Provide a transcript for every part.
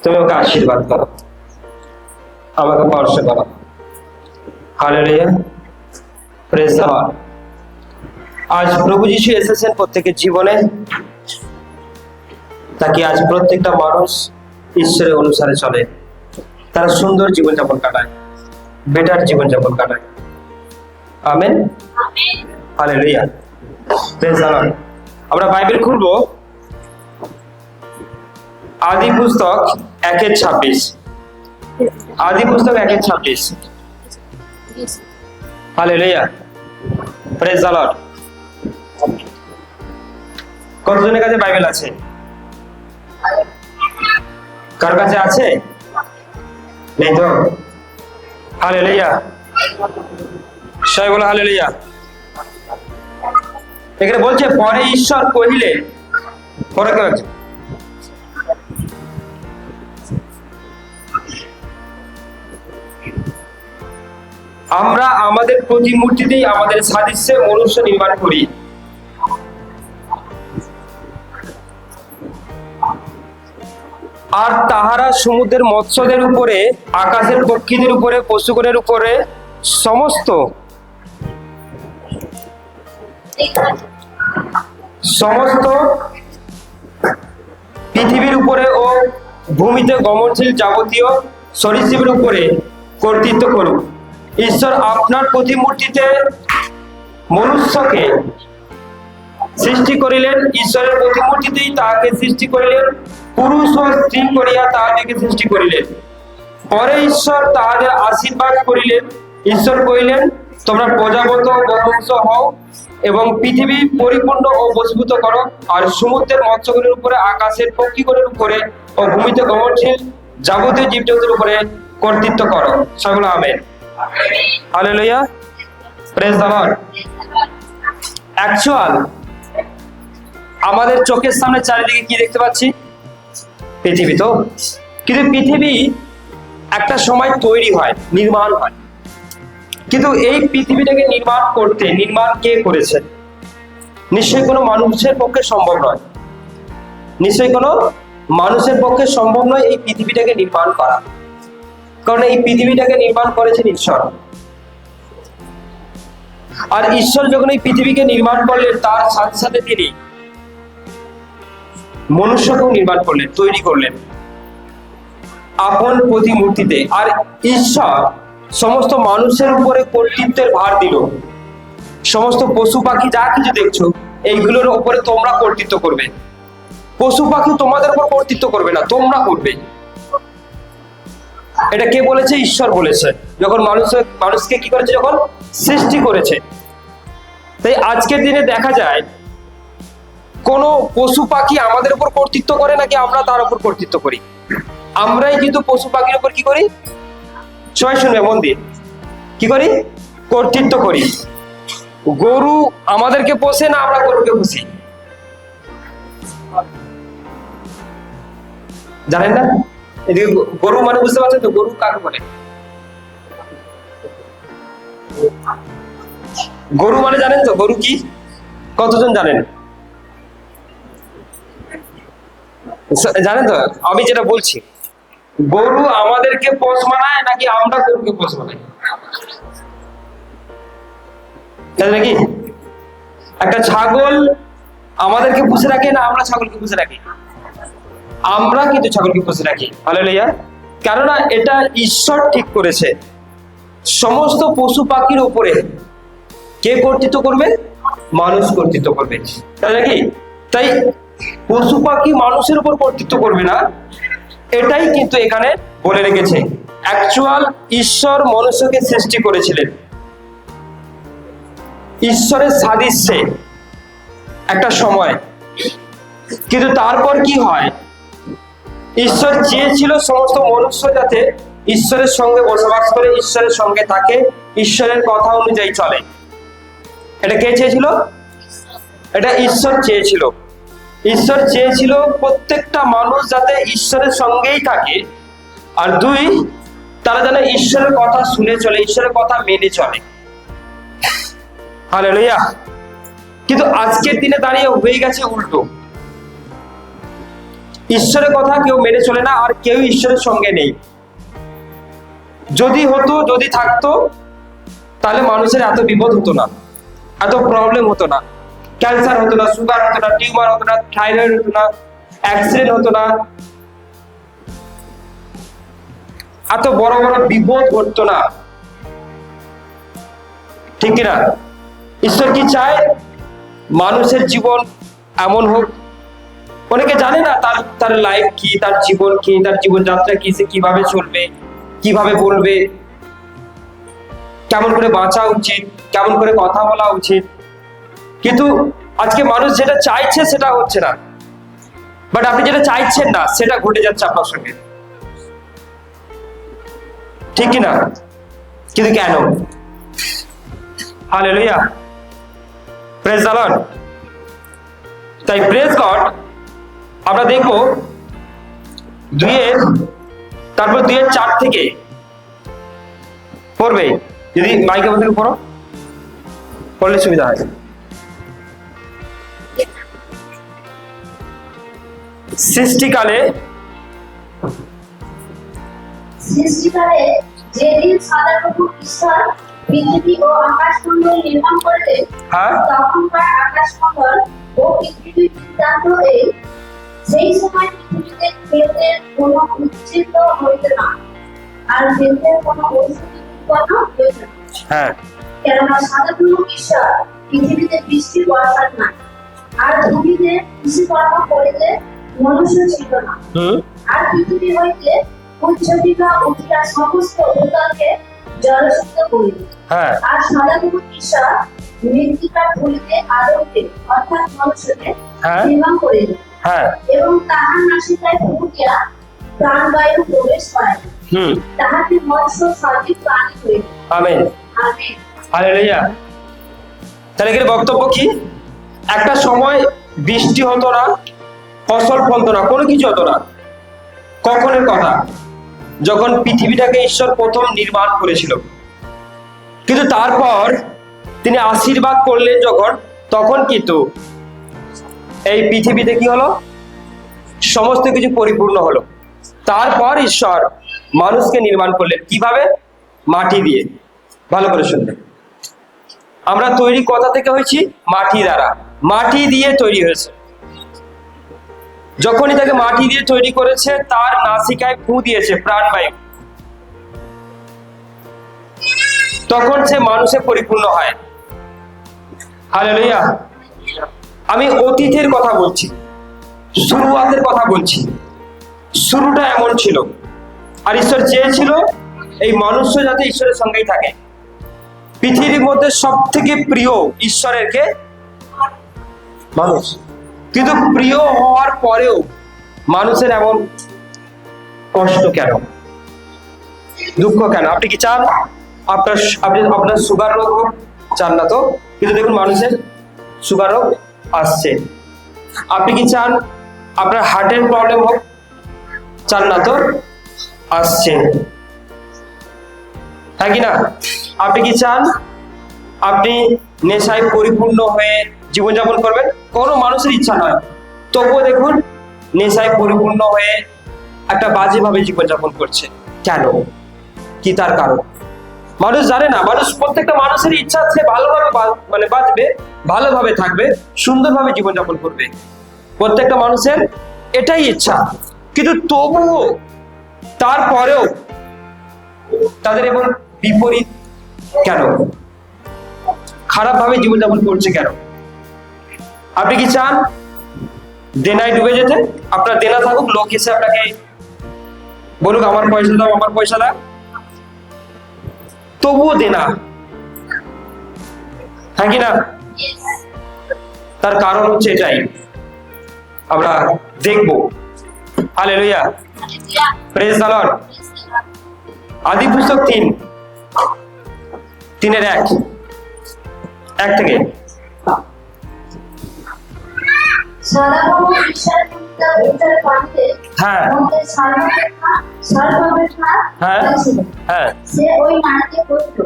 তুমি ওকে আশীর্বাদ করো, আমাকে স্পর্শ করো। Hallelujah, praise the Lord. আজ প্রভু যিশু এসেছেন প্রত্যেকের জীবনে, তাকে আজ প্রত্যেকটা মানুষ ঈশ্বরের অনুসারে চলে, তারা সুন্দর জীবনযাপন কাটায়, বেটার জীবনযাপন কাটায়। Amen, hallelujah, praise the Lord. আমরা বাইবেল খুলবো আদি পুস্তক 1:26। আদি পুস্তক 1:26। Hallelujah, praise the Lord. কতজনের কাছে বাইবেল আছে? কার কাছে আছে? নেই তো? হালেলুয়া, সবাই বলো হালেলুয়া। এখানে বলছে, পরে ঈশ্বর কহিলেন, পরে কে আছে? আমরা আমাদের প্রতিমূর্তিতেই আমাদের সাদৃশ্যে মনুষ্য নির্মাণ করি। আর তাহারা সমুদ্রের মৎস্যদের উপরে, আকাশের পক্ষীদের উপরে, পশুগণের উপরে, সমস্ত পৃথিবীর উপরে ও ভূমিতে গমনশীল যাবতীয় সরীসৃপের উপরে কর্তৃত্ব করুক। ঈশ্বর আপনার প্রতিমূর্তিতে মনুষ্যকে সৃষ্টি করিলেন, ঈশ্বরের প্রতিমূর্তিতেই তাহাকে সৃষ্টি করিলেন, পুরুষ ও স্ত্রী করিয়া তাহাদেরকে সৃষ্টি করিলেন। পরে ঈশ্বর তাহাদের আশীর্বাদ করিলেন। ঈশ্বর কহিলেন, তোমরা প্রজাবত বংশ হও এবং পৃথিবী পরিপূর্ণ ও বশীভূত করো, আর সমুদ্রের মৎস্যগুলির উপরে, আকাশের পক্ষীগুলির উপরে ও ভূমিতে গমনশীল যাবতীয় জীবজন্তুর উপরে কর্তৃত্ব করো। সকলে amen, hallelujah, praise the Lord. Actual আমাদের চোখের সামনে চারিদিকে কি দেখতে পাচ্ছি? পৃথিবী। তো কিন্তু পৃথিবী একটা সময় তৈরি হয়, নির্মাণ হয়, কিন্তু এই পৃথিবীটাকে নির্মাণ কে করেছে? নিশ্চয়ই কোনো মানুষের পক্ষে সম্ভব নয়, নিশ্চয়ই কোনো মানুষের পক্ষে সম্ভব নয় এই পৃথিবীটাকে নির্মাণ করা, কারণ এই পৃথিবীটাকে নির্মাণ করেছেন ঈশ্বর। আর ঈশ্বর যখন এই পৃথিবীকে নির্মাণ করলেন, তার সাথে সাথে তিনি মনুষ্যকেও নির্মাণ করলেন, তৈরি করলেন আপন প্রতিমূর্তিতে। আর ঈশ্বর সমস্ত মানুষের উপরে কর্তৃত্বের ভার দিল। সমস্ত পশু পাখি যা কিছু দেখছো, এইগুলোর উপরে তোমরা কর্তৃত্ব করবে। পশু পাখি তোমাদের উপর কর্তৃত্ব করবে না, তোমরা করবে। এটা কে বলেছে? ঈশ্বর বলেছে, যখন মানুষকে কি করেছে, যখন সৃষ্টি করেছে। তাই আজকের দিনে দেখা যায় কোন পশু পাখি আমাদের উপর কর্তৃত্ব করে নাকি আমরা তার উপর কর্তৃত্ব করি? আমরাই কিন্তু পশু পাখির উপর কি করি? সবাই শুনবে মন দিয়ে, কি করি? কর্তৃত্ব করি। গরু আমাদেরকে পোষে না আমরা গরুকে পুষি? জানেন না? এদিকে গরু মানে বুঝতে পারছেন তো, গরু কাকে বলে? গরু মানে জানেন তো গরু কি? কতজন জানেন? জানেন তো আমি যেটা বলছি, গরু আমাদেরকে পোষ মানায় নাকি আমরা গরুকে পোষ মানাই? নাকি একটা ছাগল আমাদেরকে পুষে রাখে না আমরা ছাগলকে পুষে রাখি? আমরা কিন্তু ছাগলকে পুষে রাখি। হালেলুয়া, কেননা এটা ঈশ্বর ঠিক করেছে। সমস্ত পশু পাখির উপরে কে কর্তৃত্ব করবে? মানুষ কর্তৃত্ব করবে, তাই নাকি? তাই পশু পাখি মানুষের উপর কর্তৃত্ব করবে না, এটাই কিন্তু এখানে বলে রেখেছে। অ্যাকচুয়াল ঈশ্বর মনুষ্যকে সৃষ্টি করেছিলেন ঈশ্বরের সাদৃশ্যে একটা সময়, কিন্তু তারপর কি হয়? ঈশ্বর চেয়েছিল সমস্ত মনুষ্য যাতে ঈশ্বরের সঙ্গে বসবাস করে, ঈশ্বরের সঙ্গে থাকে, ঈশ্বরের কথা অনুযায়ী চলে। এটা কে চেয়েছিল? এটা ঈশ্বর চেয়েছিল। ঈশ্বর চেয়েছিল প্রত্যেকটা মানুষ যাতে ঈশ্বরের সঙ্গেই থাকে, আর দুই, তারা যেন ঈশ্বরের কথা শুনে চলে, ঈশ্বরের কথা মেনে চলে। হালেলুয়া। কিন্তু আজকের দিনে দাঁড়িয়ে হয়ে গেছে উল্টো। ঈশ্বরের কথা কেউ মেনে চলে না, আর কেউ ঈশ্বরের সঙ্গে নেই। যদি থাকতো তাহলে মানুষের এত বিপদ হতো না, এত প্রবলেম হতো না, ক্যান্সার হতো না, সুগার হতো না, টিউমার হতো না, থাইরয়েড হতো না, অ্যাক্সিডেন্ট হতো না, এত বড় বড় বিপদ ঘটতো না, ঠিক কিনা? ঈশ্বর কি চায়? মানুষের জীবন এমন হোক। অনেকে জানে না তার লাইফ কি, তার জীবন কি, তার জীবনযাত্রা কি, সে কিভাবে চলবে, কিভাবে বলবে, কেমন করে বাঁচা উচিত, কেমন করে কথা বলা উচিত। কিন্তু আজকে মানুষ যেটা চাইছে সেটা হচ্ছে না, বাট আপনি যেটা চাইছেন না সেটা ঘটে যাচ্ছে আপনার সঙ্গে, ঠিক কিনা? কিন্তু কেন? Hallelujah, praise the Lord. তাই প্রেজ গড আমরা দেখবো তারপর 2:4 থেকে পড়বে। যদি মাইকে বন্ধ করে পড়ো, পড়লে সুবিধা হয়। সৃষ্টিকালে যেদিন সদাপ্রভু ঈশ্বর পৃথিবী ও আকাশমণ্ডল নির্মাণ করলেন, তখনকার আকাশমণ্ডল ও পৃথিবীর বৃত্তান্ত এই: সেই সময় পৃথিবীতে খেতের কোনো উচ্ছিন্ন হইত না, আর খেতের কোনো ঔষধি উৎপন্ন হইত না। কেননা সদাপ্রভু ঈশ্বর পৃথিবীতে বৃষ্টি বর্ষান না, আর ভূমিতে কৃষিকর্ম করিতে মনুষ্য ছিল না, আর পৃথিবী হইতে উচ্চবিঘা উঠিয়া সমস্ত ভূতলকে জলসিক্ত করিল। আর সদাপ্রভু ঈশ্বর মৃত্তিকা খুলিতে আদমকে অর্থাৎ মানুষকে নির্মাণ করিল, এবং তাহার নাসিকায় ফুটিয়া প্রাণবায়ু প্রবেশ করাইল, তাহাতে মৎস্য সজীব প্রাণী হইল। Amen, amen, hallelujah. তাহলে এর বক্তব্য কি? একটা সময় বৃষ্টি হতো না, ফসল ফলতো না, কোনো কিছু হতো না। কখনের কথা? যখন পৃথিবীটাকে ঈশ্বর প্রথম নির্মাণ করেছিল। কিন্তু তারপর তিনি আশীর্বাদ করলেন তখন কিন্তু এই পৃথিবীতে কি হলো? সমস্ত কিছু পরিপূর্ণ হলো। তারপর ঈশ্বর মানুষকে নির্মাণ করলেন কিভাবে? মাটি দিয়ে। ভালো করে শুনবেন, আমরা তৈরি কথা থেকে হয়েছি মাটি দ্বারা, মাটি দিয়ে তৈরি হয়েছে। যখনই তাকে মাটি দিয়ে তৈরি করেছে, তার নাসিকায় ফু দিয়েছে প্রাণবায়ু, তখন সে মানুষে পরিপূর্ণ হয়। হালেলুয়া। আমি অতীতের কথা বলছি, শুরুয়াতের কথা বলছি। শুরুটা এমন ছিল, আর ঈশ্বর চেয়েছিল এই মনুষ্য যাতে ঈশ্বরের সঙ্গেই থাকে। পৃথিবীর মধ্যে সব থেকে প্রিয় ঈশ্বরের কে? মানুষ। কিন্তু প্রিয় হওয়ার পরেও মানুষের এমন কষ্ট কেন, দুঃখ কেন? আপনি কি চান আপনার সুগার রোগ হোক? চান না তো? কিন্তু দেখুন মানুষের সুগার রোগ আসছে। আপনি কি চান আপনার হার্টের প্রবলেম হোক? চান না তো? আসছে, হ্যাঁ কি না? আপনি কি চান আপনি নেশায় পরিপূর্ণ হয়ে জীবনযাপন করবেন? কোনো মানুষের ইচ্ছা নয়, তবুও দেখুন নেশায় পরিপূর্ণ হয়ে একটা বাজেভাবে জীবনযাপন করছে। কেন? কি তার কারণ? মানুষ জানে না। প্রত্যেকটা মানুষের ইচ্ছা আছে ভালোভাবে বাঁচবে, ভালোভাবে থাকবে, সুন্দরভাবে জীবনযাপন করবে। প্রত্যেকটা মানুষের এটাই ইচ্ছা। কিন্তু তবুও তারপরেও তাদের এমন বিপরীত কেন? খারাপ ভাবে জীবনযাপন করছে কেন? আপনি কি চান দেনায় ডুবে যেতে? আপনার দেনা থাকুক, লোক এসে আপনাকে বলুক আমার পয়সা দাও, আমার পয়সা দাও, তবুও দেনা, হ্যাঁ কি না? তার কারণ হচ্ছে এটাই, আমরা দেখব। Hallelujah, praise the Lord. আদি পুস্তক 3:1 থেকে। সদাপ্রভু ঈশ্বরের পিতা উত্তর প্রান্তে মধ্যে সর্বাপেক্ষা ছিল। সে ওই নারীকে বলিল,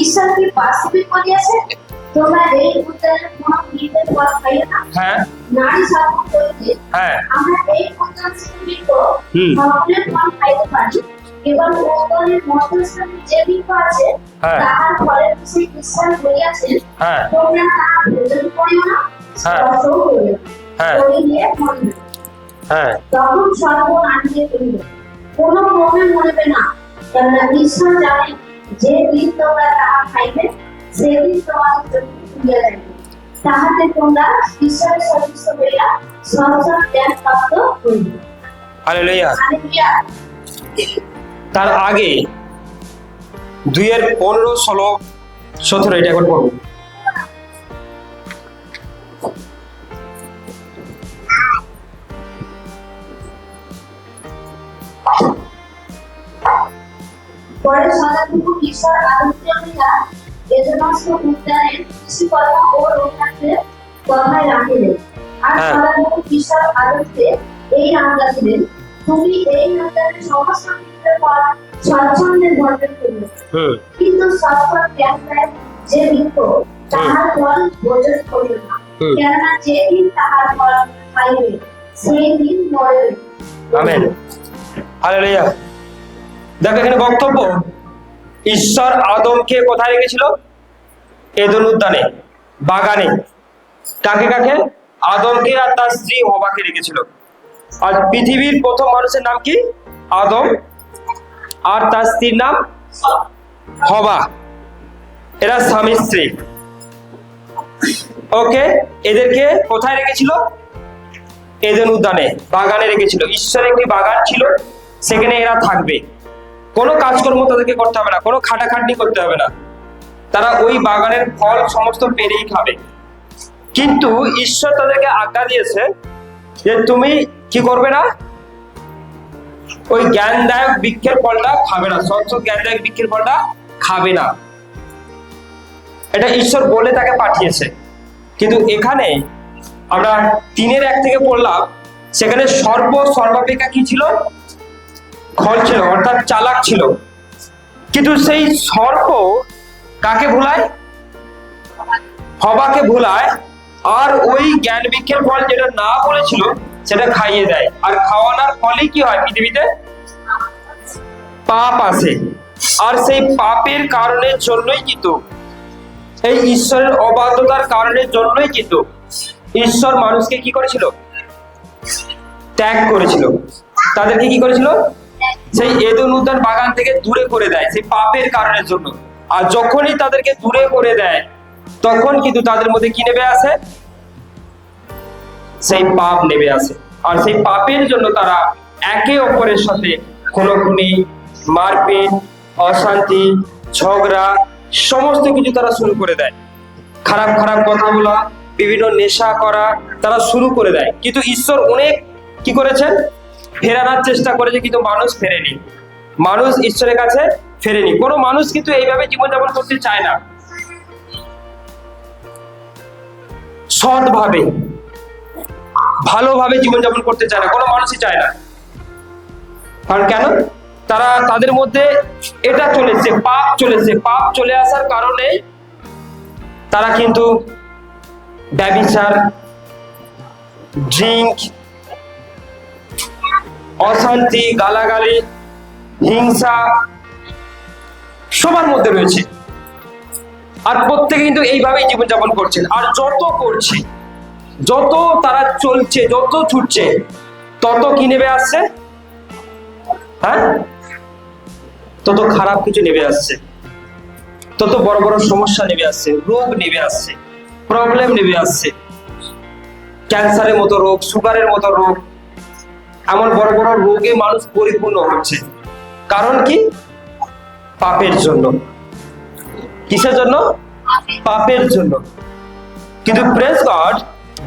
ঈশ্বর কি বাস্তবিক বলিয়াছে? তোমরা এই উদ্যানের কোনো ফলের ফল খাইও না। হ্যাঁ নারী শাসন করিতে হ্যাঁ আমরা এই উদ্যান সমৃদ্ধ ফলের ফল খাইতে পারি। কেবল উদ্যানের মধ্যস্থানে যে বৃক্ষ আছে হ্যাঁ। তাহার ফলের বিষয়ে ঈশ্বর বলিয়াছেন, হ্যাঁ তোমরা তাহার ভোজন করিও না, হ্যাঁ। স্পর্শও করিও না, হ্যাঁ। করিলে মরিবে। হ্যাঁ তখন সর্বণ আনন্দে কহিল, কোনো ক্রমে মরিবে না, কেননা ঈশ্বর জানেন যে দিন তোমরা তাহা খাইবে সেদিন তোমাদের জন্য তুলিয়া যাইবে, তাহাতে তোমরা ঈশ্বরের সদৃশ হইয়া সহস্র জ্ঞান প্রাপ্ত হইবে। হালেলুয়া। হালেলুয়া। তার আগে 2:15, 16, 17 এটা একবার পড়বো। পরে সদাপ্রভু ঈশ্বর আদিত্য হইয়া এজনস্ত উদ্যানের কৃষিকর্ম ও রক্ষার্থে কথায় রাখিলেন। আর হ্যাঁ। সদাপ্রভু ঈশ্বর আদিত্যে এই নাম রাখিলেন, তুমি এই উদ্যানের সমস্ত বৃক্ষের ফল স্বচ্ছন্দে ভর্জন করিবে, কিন্তু সৎপথ ত্যাগ করে যে বৃক্ষ তাহার ফল ভোজন করিবে না, কেননা যেদিন তাহার ফল খাইবে সেই দিন মরিবে। আমেন। হালেলুয়া। দেখো এখানে বক্তব্য, ঈশ্বর আদমকে কোথায় রেখেছিল? এদেন উদ্যানে, বাগানে। কাকে কাকে? আদমকে আর তার স্ত্রী হবাকে রেখেছিল। আর পৃথিবীর প্রথম মানুষের নাম কি? আদম, আর তার স্ত্রীর নাম হবা। এরা স্বামী স্ত্রী। ওকে, এদেরকে কোথায় রেখেছিল? এদেন উদ্যানে, বাগানে রেখেছিল। ঈশ্বরের একটি বাগান ছিল, সেখানে এরা থাকবে। কোনো কাজকর্ম তাদেরকে করতে হবে না, কোনো খাটাখাটনি করতে হবে না, তারা ওই বাগানের ফল সমস্ত পেরেই খাবে। কিন্তু ঈশ্বর তাদেরকে আজ্ঞা দিয়েছে যে তুমি কি করবে না, ওই জ্ঞানদায়ক বৃক্ষের ফলটা খাবে না, স্বচ্ছ জ্ঞানদায়ক বৃক্ষের ফলটা খাবে না। এটা ঈশ্বর বলে তাকে পাঠিয়েছে। কিন্তু এখানে আমরা 3:1 থেকে পড়লাম, সেখানে সর্বাপেক্ষা কি ছিল? খল ছিল, অর্থাৎ চালাক ছিল। কিন্তু সেই সর্প কাকে ভুলায়? হবাকে ভুলায়, আর ওই জ্ঞান বৃক্ষের ফল যেটা না বলেছিল সেটা খাইয়ে দেয়। আর খাওয়ানোর ফলে কি হয়? পৃথিবীতে পাপ আসে, আর সেই পাপের কারণের জন্যই কিন্তু, এই ঈশ্বরের অবাধ্যতার কারণের জন্যই কিন্তু ঈশ্বর মানুষকে কি করেছিল? ত্যাগ করেছিল। তাদেরকে কি করেছিল? সেই এদেন উদ্যান বাগান থেকে দূরে করে দেয়, সেই পাপের কারণের জন্য। আর যখনই তাদেরকে দূরে করে দেয়, তখন কিন্তু তাদের মধ্যে কি নেমে আসে? সেই পাপ নেমে আসে। আর সেই পাপের জন্য তারা একে অপরের সাথে খুনোখুনি, মারপিট, অশান্তি, ঝগড়া সমস্ত কিছু তারা শুরু করে দেয়। খারাপ খারাপ কথা বলা, বিভিন্ন নেশা করা তারা শুরু করে দেয়। কিন্তু ঈশ্বর অনেক কি করেছেন? ফেরানোর চেষ্টা করেছে, কিন্তু মানুষ ফেরেনি। মানুষ ঈশ্বরের কাছে ফেরেনি। কোনো মানুষ কিন্তু এইভাবে জীবনযাপন করতে চায় না, সৎভাবে ভালোভাবে জীবনযাপন করতে চায় না, কোনো মানুষই চায় না। আর কেন? তাদের মধ্যে এটা চলেছে, পাপ চলেছে। পাপ চলে আসার কারণে তারা কিন্তু ব্যভিচার, ড্রিঙ্ক, অশান্তি, গালাগালি, হিংসা সবার মধ্যে রয়েছে। আর প্রত্যেকে কিন্তু এইভাবেই জীবনযাপন করছেন। আর যত করছে, যত তারা চলছে, যত ছুটছে, তত কি নেমে আসছে? হ্যাঁ, তত খারাপ কিছু নেমে আসছে, তত বড় বড় সমস্যা নেমে আসছে, রোগ নেমে আসছে, প্রবলেম নেমে আসছে। ক্যান্সারের মতো রোগ, সুগারের মতো রোগ, এমন বড় বড় রোগে মানুষ পরিপূর্ণ হচ্ছে। কারণ কি? পাপের জন্য। কিসের জন্য? পাপের জন্য। কিন্তু প্রেজ গড,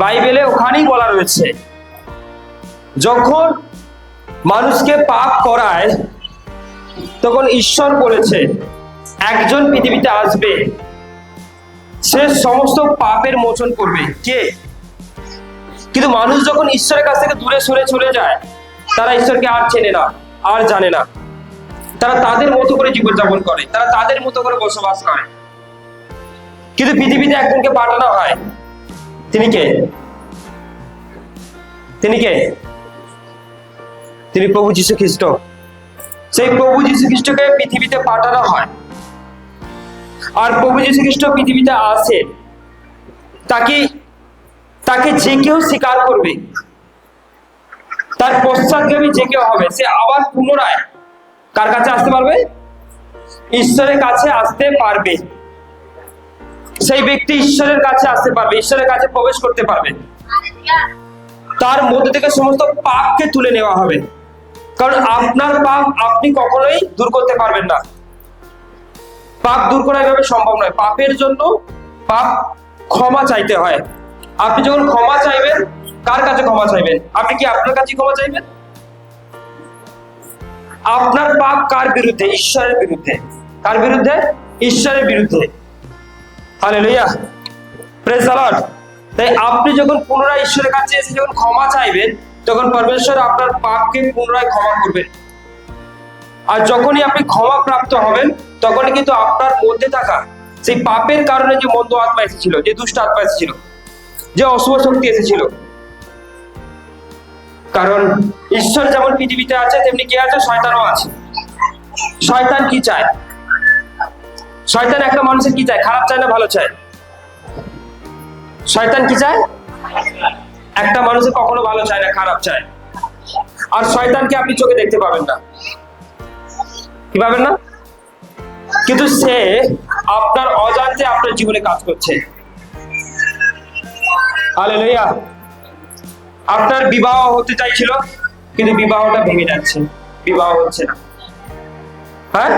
বাইবেলে ওখানেই বলা রয়েছে, যখন মানুষকে পাপ করায়, তখন ঈশ্বর বলেছে একজন পৃথিবীতে আসবে, সে সমস্ত পাপের মোচন করবে। কে? কিন্তু মানুষ যখন ঈশ্বরের কাছ থেকে দূরে সরে চলে যায়, তারা ঈশ্বরকে আর চেনে না, আর জানে না। তারা তাদের মতো করে জীবনযাপন করে, তারা তাদের মতো করে বসবাস করে। কিন্তু পৃথিবীতে একজনকে পাঠানো হয়, তিনি কে? তিনি কে? তিনি প্রভু যীশু খ্রিস্ট। সেই প্রভু যীশু খ্রিস্টকে পৃথিবীতে পাঠানো হয়। আর প্রভু যীশু খ্রিস্ট পৃথিবীতে আসে, তাকে যে কেউ স্বীকার করবে, তার পশ্চাৎগামী যে কেউ হবে, সে আবার পুনরায় কার কাছে আসতে পারবে? ঈশ্বরের কাছে আসতে পারবে। সেই ব্যক্তি ঈশ্বরের কাছে আসতে পারবে, ঈশ্বরের কাছে প্রবেশ করতে পারবে। তার মধ্যে থেকে সমস্ত পাপকে তুলে নেওয়া হবে, কারণ আপনার পাপ আপনি কখনোই দূর করতে পারবেন না। পাপ দূর করা এভাবে সম্ভব নয়। পাপের জন্য পাপ ক্ষমা চাইতে হয়। আপনি যখন ক্ষমা চাইবেন, কার কাছে ক্ষমা চাইবেন? আপনি কি আপনার কাছে ক্ষমা চাইবেন? আপনার পাপ কার বিরুদ্ধে? ঈশ্বরের বিরুদ্ধে। কার বিরুদ্ধে? ঈশ্বরের বিরুদ্ধে। Hallelujah, praise the Lord. তাই আপনি যখন পুনরায় ঈশ্বরের কাছে এসে যখন ক্ষমা চাইবেন, তখন পরমেশ্বর আপনার পাপকে পুনরায় ক্ষমা করবেন। আর যখনই আপনি ক্ষমা প্রাপ্ত হবেন, তখনই কিন্তু আপনার মধ্যে থাকা সেই পাপের কারণে যে মন্দ আত্মা এসেছিল, যে দুষ্ট আত্মা এসেছিল, যে অশুভ শক্তি এসেছিল, কারণ ঈশ্বর যেমন পৃথিবীতে আছে, তেমনি কে আছে? শয়তানও আছে। শয়তান কি চায়? শয়তান একটা মানুষের কি চায়? খারাপ চায় না ভালো চায়? শয়তান কি চায়? একটা মানুষের কখনো ভালো চায় না, খারাপ চায়। আর শয়তানকে আপনি চোখে দেখতে পাবেন না। কি পাবেন না? কিন্তু সে আপনার অজান্তে আপনার জীবনে কাজ করছে। হালেলুয়া। আপনার বিবাহ হতে চাইছিল, কিন্তু বিবাহটা ভেঙে যাচ্ছে, বিবাহ হচ্ছে না। হ্যাঁ,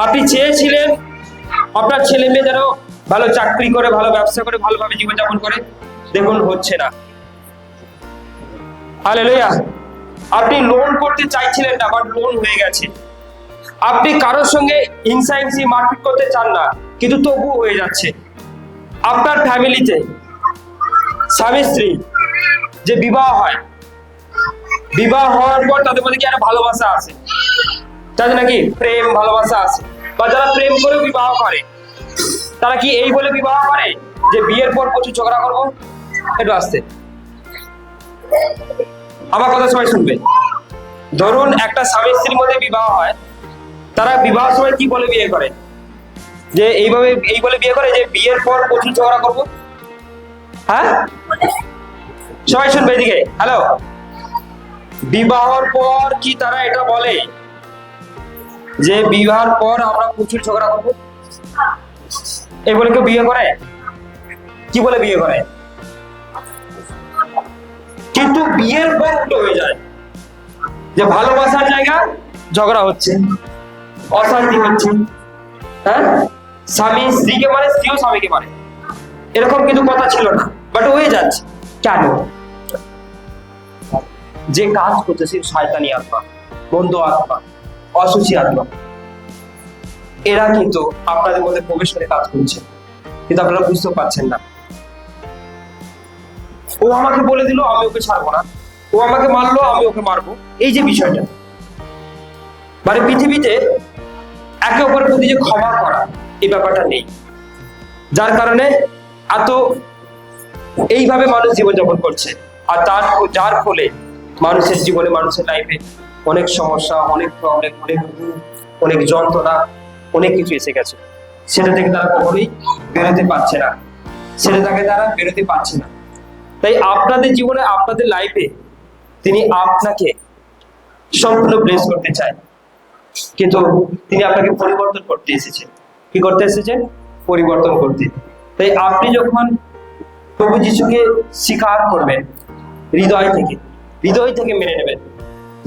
আপনি চেয়েছিলেন আপনার ছেলে মেয়ে যেন ভালো চাকরি করে, ভালো ব্যবসা করে, ভালোভাবে জীবনযাপন করে, দেখুন হচ্ছে না। হালেলুয়া। আপনি লোন করতে চাইছিলেন না, বাট লোন হয়ে গেছে। আপনি কারোর সঙ্গে হিংসাহিংসি মারপিট করতে চান না, কিন্তু তবুও হয়ে যাচ্ছে। আপনার ফ্যামিলিতে স্বামী স্ত্রী যে বিবাহ হয়, বিবাহ হওয়ার পর তাদের মধ্যে কি একটা ভালোবাসা আছে, তাদের নাকি প্রেম ভালোবাসা আছে। বা যারা প্রেম করে বিবাহ করে, তারা কি এই বলে বিবাহ করে যে বিয়ের পর প্রচুর ঝগড়া করবো? একটু আসতে, আমার কথা সবাই শুনবে। ধরুন একটা স্বামী স্ত্রীর মধ্যে বিবাহ হয়, তারা বিবাহ সময় কি বলে বিয়ে করে? যে এইভাবে এই বলে বিয়ে করে যে বিয়ের পর প্রচুর ঝগড়া করবো। হ্যাঁ, সবাই শুনবে এদিকে। হ্যালো, বিবাহর পর কি তারা এটা বলে যে বিবাহের পর আমরা প্রচুর ঝগড়া করবো? এই বলে কেউ বিয়ে করে? কি বলে বিয়ে করে? কিন্তু বিয়ের পর উল্টো হয়ে যায়, যে ভালোবাসার জায়গা ঝগড়া হচ্ছে, অশান্তি হচ্ছে। হ্যাঁ, স্বামী স্ত্রীকে মানে, স্ত্রীও স্বামীকে মানে, এরকম কিন্তু কথা ছিল না, বাট হয়ে যাচ্ছে। কেন? যে কাজ করছে সে শয়তানি আত্মা, মন্দ আত্মা, অসুচি আত্মা, এরা কিন্তু আপনাদের মধ্যে প্রবেশ করে কাজ করছে, কিন্তু আপনারা বুঝতে পারছেন না। ও আমাকে বলে দিল, আমি ওকে ছাড়বো না। ও আমাকে মারলো, আমি ওকে মারবো। এই যে বিষয়টা, মানে পৃথিবীতে একে অপরের প্রতি যে ক্ষমা করা, এই ব্যাপারটা নেই। যার কারণে এত এইভাবে মানুষ জীবনযাপন করছে। আর যার ফলে মানুষের জীবনে, মানুষের লাইফে অনেক সমস্যা, অনেক প্রবলেম, অনেক যন্ত্রণা, অনেক কিছু এসে গেছে। সেটা থেকে তারা কখনোই বেরোতে পারছে না, সেটা থেকে তারা বেরোতে পারছে না। তাই আপনাদের জীবনে, আপনাদের লাইফে তিনি আপনাকে সম্পূর্ণ ব্লেস করতে চায়, কিন্তু তিনি আপনাকে পরিবর্তন করতে এসেছেন। কি করতে এসেছেন? পরিবর্তন করতে। তাই আপনি যখন প্রভু যিশুকে স্বীকার করবেন, হৃদয় থেকে মেনে নেবেন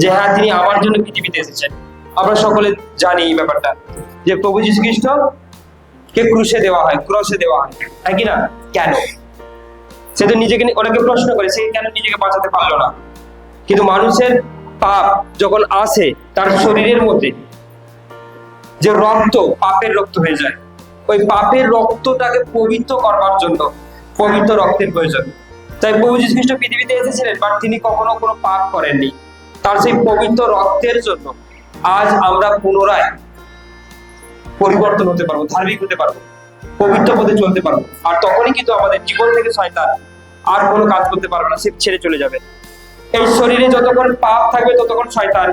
যে হ্যাঁ, তিনি আমার জন্য পৃথিবীতে এসেছেন। আমরা সকলে জানি এই ব্যাপারটা, যে প্রভু যীশু খ্রিস্ট কে ক্রুশে দেওয়া হয়, ক্রসে দেওয়া হয়, হ্যাঁ কি না? কেন? সে তো নিজেকে, অনেকে প্রশ্ন করে সে কেন নিজেকে বাঁচাতে পারলো না। কিন্তু মানুষের পাপ যখন আসে, তার শরীরের মধ্যে যে রক্ত, পাপের রক্ত হয়ে যায়। ওই পাপের রক্তটাকে পবিত্র করবার জন্য পবিত্র রক্তের প্রয়োজন। তাই প্রভু যীশু খ্রিস্ট পৃথিবীতে এসেছিলেন, বাট তিনি কখনো কোনো পাপ করেননি। তার সেই পবিত্র রক্তের জন্য আজ আমরা পুনরায় পরিবর্তন হতে পারবো, ধার্মিক হতে পারবো। পবিত্র পথে চলতে পারবো। আর তখনই কিন্তু আমাদের জীবন থেকে শয়তান আর কোনো কাজ করতে পারবে না, সে ছেড়ে চলে যাবে। এই শরীরে যতক্ষণ পাপ থাকবে ততক্ষণ শয়তান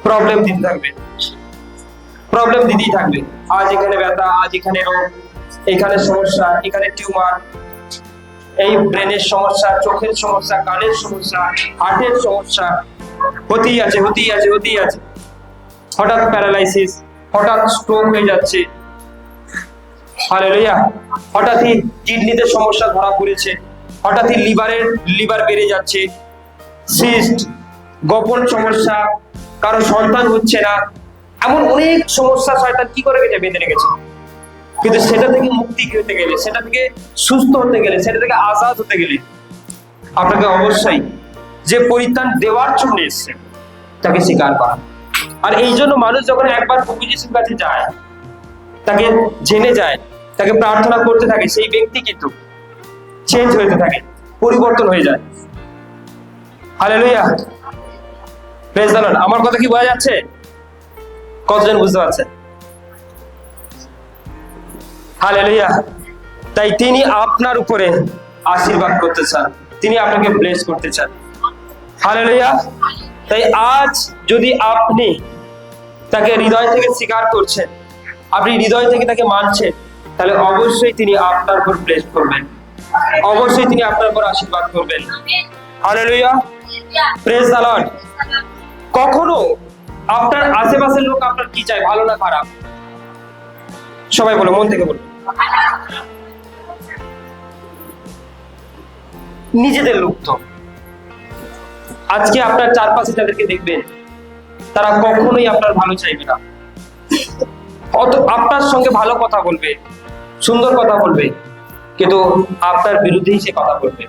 প্রবলেম দিতে থাকবে, প্রবলেম দিতেই থাকবে। আজ এখানে ব্যথা, আজ এখানে রোগ, এখানে সমস্যা, এখানে টিউমার, এই ব্রেনের সমস্যা, চোখের সমস্যা, কানের সমস্যা, হার্টের সমস্যা হতেই আছে, হতেই আছে, হতেই আছে। হঠাৎ প্যারালাইসিস, হঠাৎ স্ট্রোক হয়ে যাচ্ছে, হালেলুয়া। হঠাৎই কিডনিতে সমস্যা ধরা পড়েছে, হঠাৎই লিভার বেড়ে যাচ্ছে, সিস্ট, গোপন সমস্যা, কারো সন্তান হচ্ছে না, এমন অনেক সমস্যা শয়তান কি করে গেছে, বেঁধে রেখেছে। কিন্তু সেটা থেকে মুক্তি পেতে গেলে, সেটা থেকে সুস্থ হতে গেলে, সেটা থেকে আজাদ হতে গেলে আপনাকে অবশ্যই যে পরিত্রাণ দেওয়ার জন্য এসছে তাকে স্বীকার করা। আর এই জন্য মানুষ যখন একবার প্রভু যিশুর কাছে যায়, তাকে জেনে যায়, তাকে প্রার্থনা করতে থাকে, সেই ব্যক্তি কিন্তু চেঞ্জ হতে থাকে, পরিবর্তন হয়ে যায়। Hallelujah, praise the Lord. আমার কথা কি বোঝা যাচ্ছে? কতজন বুঝতে পারছেন? হালেলুয়া। তাই তিনি আপনার উপরে আশীর্বাদ করতে চান, তিনি আপনাকে ব্লেস করতে চান। হালেলুয়া। তাই আজ যদি আপনি তাকে হৃদয় থেকে স্বীকার করছেন, আপনি হৃদয় থেকে তাকে মানছেন, তাহলে অবশ্যই তিনি আপনার উপর ব্লেস করবেন, অবশ্যই তিনি আপনার উপর আশীর্বাদ করবেন। Hallelujah, praise the Lord. কখনো আপনার আশেপাশের লোক আপনার কি চায়, ভালো না খারাপ? সবাই বলো, মন থেকে বলো। নিজেদের লোক তো। আজকে আপনার চারপাশে যাদেরকে দেখবেন, তারা কখনোই আপনার ভালো চাইবে না। আপনার সঙ্গে ভালো কথা বলবে, সুন্দর কথা বলবে, কিন্তু আপনার বিরুদ্ধেই সে কথা বলবে।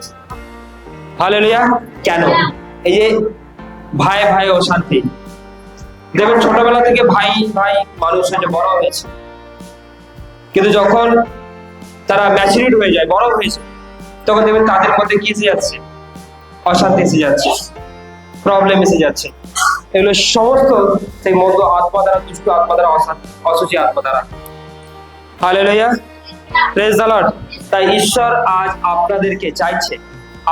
হালেলুয়া। কেন? এই যে ভাই ভাই অশান্তি, দেখবেন ছোটবেলা থেকে ভাই ভাই মানুষ হয়ে বড় হয়েছে, কিন্তু যখন তারা ম্যাচুরিট হয়ে যায়, বড় হয়েছে, তখন দেখবেন তাদের মধ্যে কি এসে যাচ্ছে? অশান্তি এসে যাচ্ছে, প্রবলেম এসে যাচ্ছে। এগুলো সমস্ত সেই মন্দ আত্মা দ্বারা, দুষ্ট আত্মা দ্বারা, অসুচি আত্মা দ্বারা। Hallelujah, praise the Lord. তাই ঈশ্বর আজ আপনাদেরকে চাইছে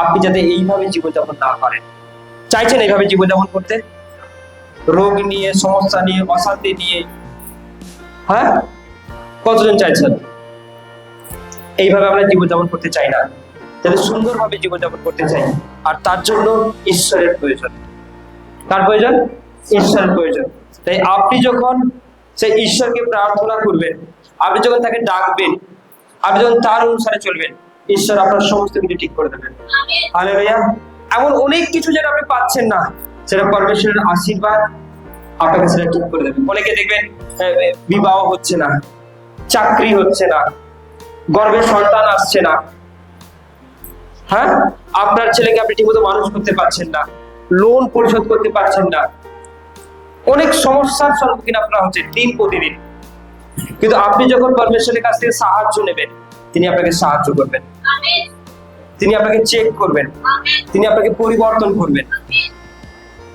আপনি যাতে এইভাবে জীবনযাপন না করেন। চাইছেন এইভাবে জীবনযাপন করতে? রোগ নিয়ে, সমস্যা নিয়ে, অশান্তি নিয়ে? হ্যাঁ, কতজন চাইছেন? এইভাবে আমরা জীবনযাপন করতে চাই না, যাতে সুন্দরভাবে জীবনযাপন করতে চাই। আর তার জন্য ঈশ্বরের প্রয়োজন। কার প্রয়োজন? ঈশ্বরের প্রয়োজন। তাই আপনি যখন সেই ঈশ্বরকে প্রার্থনা করবেন, আপনি যখন তাকে ডাকবেন, আপনি যখন তার অনুসারে চলবেন, ঈশ্বর আপনার সমস্ত কিছু ঠিক করে দেবেন। হালেলুয়া। এমন অনেক কিছু যেটা আপনি পাচ্ছেন না, সেটা পরমেশ্বরের আশীর্বাদ আপনাকে সেটা ঠিক করে দেবে। অনেকে দেখবেন বিবাহ হচ্ছে না, চাকরি হচ্ছে না, গর্ভে সন্তান আসছে না, হ্যাঁ, আপনার ছেলেকে আপনি ঠিকমতো মানুষ করতে পারছেন না, লোন পরিশোধ করতে পারছেন না, অনেক সমস্যার সম্মুখীন আপনারা হচ্ছেন দিন প্রতিদিন। কিন্তু আপনি যখন পরমেশ্বরের কাছ থেকে সাহায্য নেবেন, তিনি আপনাকে সাহায্য করবেন, তিনি আপনাকে চেক করবেন, তিনি আপনাকে পরিবর্তন করবেন।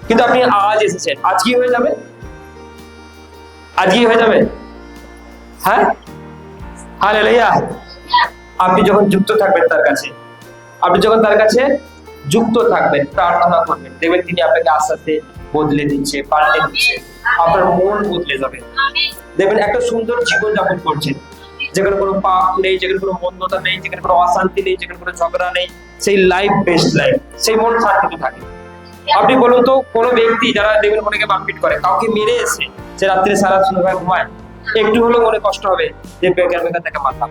কিন্তু আপনি আজ এসেছেন, আজ কি হয়ে যাবে? আজ কি হয়ে যাবে? হ্যাঁ, হালেলুয়া। আপনি যখন যুক্ত থাকবেন তার কাছে, আপনি যখন তার কাছে যুক্ত থাকবেন, প্রার্থনা করবেন, দেখবেন তিনি আপনাকে আস্তে আস্তে বদলে দিচ্ছে, পাল্টে দিচ্ছে, আপনার মন বদলে যাবে। দেখবেন একটা সুন্দর জীবন যাপন করছেন, যেখানে কোনো পাপ নেই, যেখানে কোনো মন্দতা নেই, যেখানে কোনো অশান্তি নেই, যেখানে কোনো ঝগড়া নেই, সেই লাইফ বেস্ট লাইফ, সেই মন শান্তিতে থাকে। আপনি বলুন তো, কোনো ব্যক্তি যারা দেখবেন অনেকে মারপিট করে, কাউকে মেরে এসে সে রাত্রে সারা সময় ঘুমায়, একটু হলেও মনে কষ্ট হবে যে বেকার বেকার তাকে মারলাম।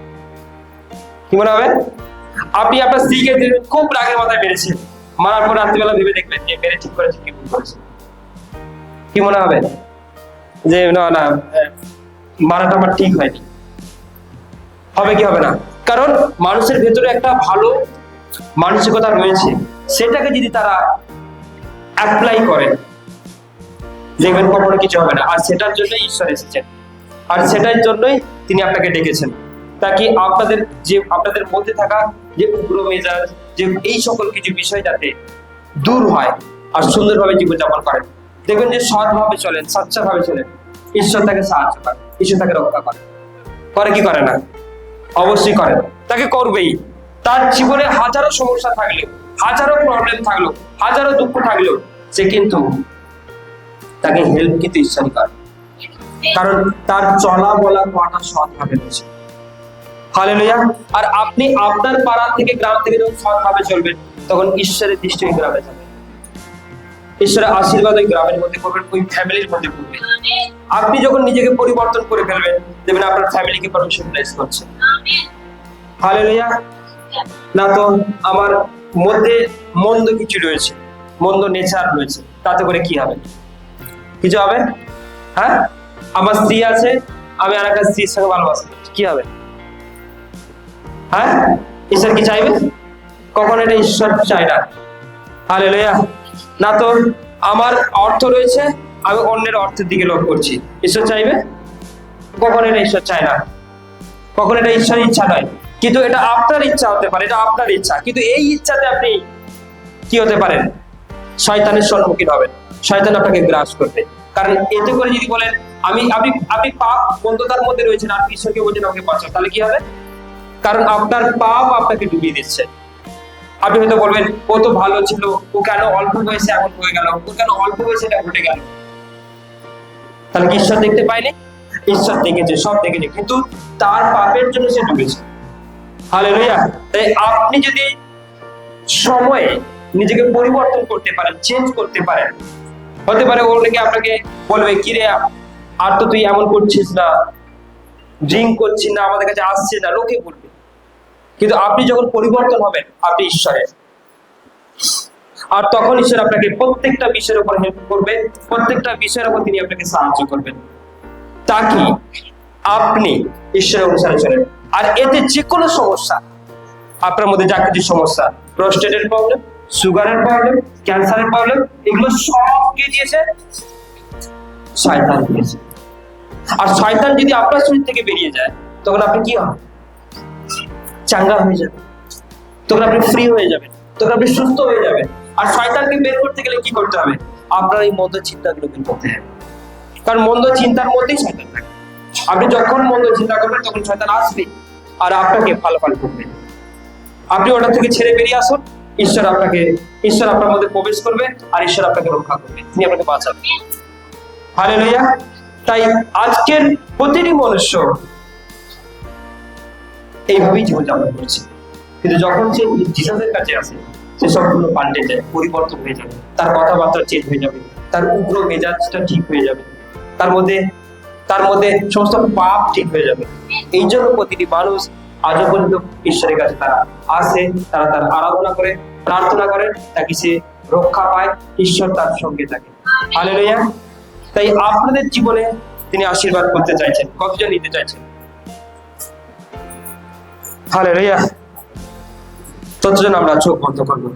কি মনে হবে? আপনি আপনার স্ত্রীকে খুব রাগের মাথায় মেরেছেন, মারার পর রাত্রিবেলা ভেবে দেখবেন যে মেরে ঠিক করেছে কি ভুল করেছে। কি মনে হবে? যে না না, মারাটা আমার ঠিক হয়নি। হবে কি হবে না? কারণ মানুষের ভেতরে একটা ভালো মানসিকতা রয়েছে, সেটাকে যদি তারা অ্যাপ্লাই করেন, দেখবেন কখনো কিছু হবে না। আর সেটার জন্যই ঈশ্বর এসেছেন, আর সেটার জন্যই তিনি আপনাকে ডেকেছেন, তাকে আপনাদের মধ্যে থাকা যে উগ্র মেজাজ, যে এই সকল কিছু বিষয় যাতে দূর হয় আর সুন্দরভাবে জীবনযাপন করেন। দেখবেন যে সৎভাবে চলেন, স্বচ্ছভাবে চলেন, ঈশ্বর তাকে সাহায্য করে, ঈশ্বর তাকে রক্ষা করে। করে কি করে না? অবশ্যই করেন, তাকে করবেই। তার জীবনে হাজারো সমস্যা থাকলেও, হাজারো প্রবলেম থাকলো, হাজারো দুঃখ থাকলেও, সে কিন্তু তাকে হেল্প কিন্তু ঈশ্বরই করে, কারণ তার চলা বলা করাটা সৎভাবে রয়েছে। হালেলুয়া। আর আপনি আপনার পাড়া থেকে, গ্রাম থেকে যখন সৎভাবে চলবেন, তখন ঈশ্বরের দৃষ্টি ওই গ্রামে যাবে, ঈশ্বরের আশীর্বাদ ওই গ্রামের মধ্যে করবেন, ওই ফ্যামিলির মধ্যে করবেন। আপনি যখন নিজেকে পরিবর্তন করে ফেলবেন, দেখবেন আপনার ফ্যামিলিকে পারমিশন ব্লেস করছে। হালেলুয়া। না তো আমার মধ্যে মন্দ কিছু রয়েছে, মন্দ নেচার রয়েছে, তাতে করে কি হবে? কিছু হবে? হ্যাঁ, আমার স্ত্রী আছে, আমি আর একটা স্ত্রীর সঙ্গে ভালোবাসি, কি হবে? হ্যাঁ, ঈশ্বর কি চাইবে? কখন এটা ঈশ্বর চায় না। হালেলুয়া। না তো আমার অর্থ রয়েছে, আমি অন্যের অর্থের দিকে লক্ষ্য করছি, ঈশ্বর চাইবে? কখন এটা ঈশ্বর চায় না, কখন এটা ঈশ্বরের ইচ্ছা নয়। কিন্তু এটা আপনার ইচ্ছা হতে পারে, এটা আপনার ইচ্ছা, কিন্তু এই ইচ্ছাতে আপনি কি হতে পারেন? শয়তানের সম্মুখীন হবেন, শয়তান আপনাকে গ্রাস করবে। কারণ এতে করে যদি বলেন আমি আপনি আপনি পাপ মন্দতার মধ্যে রয়েছেন, আর ঈশ্বরকে বলছেন আমাকে বাঁচাও, তাহলে কি হবে? কারণ আপনার পাপ আপনাকে ডুবিয়ে দিচ্ছে। আপনি হয়তো বলবেন ও তো ভালো ছিল, ও কেন অল্প বয়সে এমন হয়ে গেল, ও কেন অল্প বয়সে এটা ঘটে গেল? তাহলে কি ঈশ্বর দেখতে পায়নি? ঈশ্বর দেখেছে, সব দেখেছে, কিন্তু তার পাপের জন্য সে ডুবেছে। হালেলুয়া। তাই আপনি যদি সময়ে নিজেকে পরিবর্তন করতে পারেন, চেঞ্জ করতে পারেন, হতে পারে ও নাকি আপনাকে বলবে কি রে, আর তো তুই এমন করছিস না, ড্রিঙ্ক করছিস না, আমাদের কাছে আসছে না, লোকে বলবে। কিন্তু আপনি যখন পরিবর্তন হবেন, আপনি ঈশ্বরের, আর তখন ঈশ্বর আপনাকে প্রত্যেকটা বিষয়ের উপর হেল্প করবে, প্রত্যেকটা বিষয়ের উপর তিনি আপনাকে সাহায্য করবেন, তাকে আপনি ঈশ্বরের অনুসারে চলেন। আর এতে যে কোনো সমস্যা, আপনার মধ্যে যা কিছু সমস্যা, প্রস্টেটের প্রবলেম, সুগারের প্রবলেম, ক্যান্সারের প্রবলেম, এগুলো সব কে দিয়েছে? শয়তান দিয়েছে। আর শয়তান যদি আপনার শরীর থেকে বেরিয়ে যায়, তখন আপনি কি হবেন? চাঙ্গা হয়ে যাবেন, তখন আপনি ফ্রি হয়ে যাবেন, তখন আপনি সুস্থ হয়ে যাবেন। আর শয়তানকে বের করতে গেলে কি করতে হবে? আপনার এই মন্দ চিন্তাগুলো বের করতে হবে, কারণ মন্দ চিন্তার মধ্যেই শয়তান থাকে। আপনি যখন মন্দ চিন্তা করবেন, তখন শয়তান আসবে আর আপনাকে ফালাফাল করবে। আপনি ওটা থেকে ছেড়ে বেরিয়ে আসুন, ঈশ্বর আপনার মধ্যে প্রবেশ করবে, আর ঈশ্বর আপনাকে রক্ষা করবে, তিনি আপনাকে বাঁচাবেন। হালেলুয়া। তাই আজকের প্রতিটি মনুষ্য এইভাবেই জীবনযাপন করছে, কিন্তু যখন সে জিসাসের কাছে আসে, সে সবগুলো পাল্টে যায়, পরিবর্তন হয়ে যাবে, তার কথাবার্তা চেঞ্জ হয়ে যাবে, তার উগ্র মেজাজটা ঠিক হয়ে যাবে, তার মধ্যে সমস্ত পাপ ঠিক হয়ে যাবে। এই জন্য প্রতিটি মানুষ আজও পর্যন্ত ঈশ্বরের কাছে তারা আসে, তারা তার আরাধনা করে, প্রার্থনা করে, তাকে সে রক্ষা পায়, ঈশ্বর তার সঙ্গে থাকে। হালেলুয়া। তাই আপনাদের জীবনে তিনি আশীর্বাদ করতে চাইছেন, কতজন নিতে চাইছেন? হালেলুয়া। ততজন আমরা চোখ বন্ধ করবো।